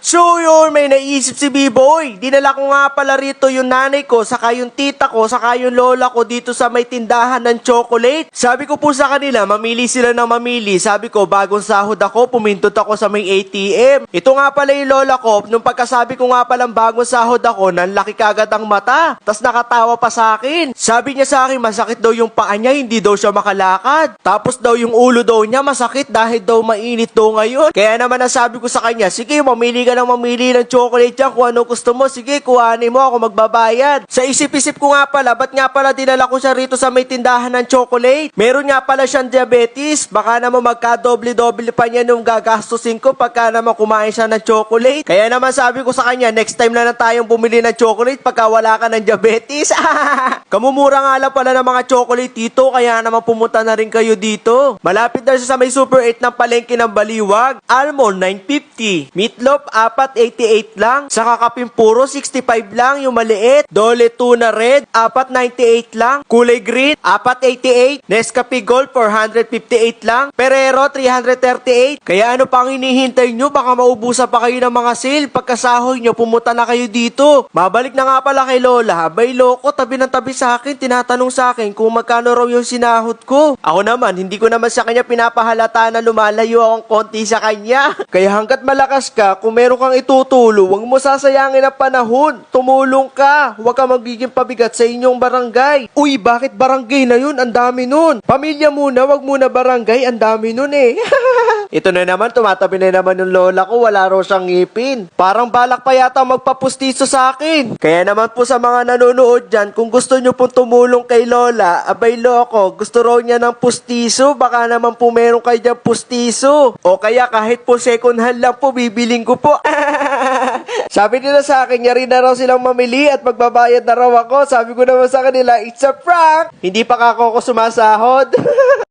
So yun, may naisip si B-Boy. Dinala ko nga pala rito yung nanay ko, saka yung tita ko, saka yung lola ko dito sa may tindahan ng chocolate. Sabi ko po sa kanila, mamili sila ng mamili. Sabi ko, bagong sahod ako, pumindot ako sa may ATM. Ito nga pala yung lola ko, nung pagkasabi ko nga palang bagong sahod ako, nanlaki kagad ang mata. Tas nakatawa pa sa akin. Sabi niya sa akin, masakit daw yung paa niya, hindi daw siya makalakad. Tapos daw yung ulo daw niya masakit dahil daw mainit daw ngayon. Kaya naman nasabi ko sa kanya, sige, mamili ka ng mamili ng chocolate dyan kung ano gusto mo. Sige, kuhanin mo, ako magbabayad. Sa isip-isip ko nga pala, ba't nga pala dinala ko siya rito sa may tindahan ng chocolate? Meron nga pala siyang diabetes. Baka naman magka-doble-doble pa niya nung gagastusin ko pagka naman kumain siya ng chocolate. Kaya naman sabi ko sa kanya, next time na lang tayong bumili ng chocolate pagka wala ka ng diabetes. Kamumura nga lang pala ng mga chocolate dito, kaya naman pumunta na rin kayo dito. Malapit na siya sa may Super 8 ng palengke ng Baliwag. Almond, 950. Meatloaf, 488 lang. Saka kaping puro, 65 lang yung maliit. Dole tuna red, 498 lang. Kulay green, 488. Nescafe Gold, 458 lang. Ferrero, 338. Kaya ano pang hinihintay nyo? Baka maubusan pa kayo ng mga sale. Pagkasahoy nyo, pumunta na kayo dito. Mabalik na nga pala kay Lola. Abay loko, tabi ng tabi sa akin. Tinatanong sa akin kung magkano raw yung sinahod ko. Ako naman, hindi ko naman sa kanya pinapahalata na lumalayo akong konti sa kanya. Kaya hanggat malakas ka, kung meron kang itutulong, huwag mo sasayangin ang panahon. Tumulong ka. Huwag ka magiging pabigat sa inyong barangay. Uy, bakit barangay na yun? Ang dami nun. Pamilya muna, wag muna barangay. Ang dami nun eh. Ito na naman, tumatabi na naman yung lola ko. Wala raw siyang ngipin. Parang balak pa yata magpapustiso sa akin. Kaya naman po sa mga nanonood dyan, kung gusto nyo pong tumulong kay lola, abay loko, gusto raw niya ng pustiso. Baka naman po meron kayo dyan pustiso. O kaya kahit po second hand lang po, bibiling ko po. Sabi nila sa akin, yari na raw silang mamili at magbabayad na raw ako. Sabi ko naman sa kanila, it's a prank. Hindi pa ako sumasahod.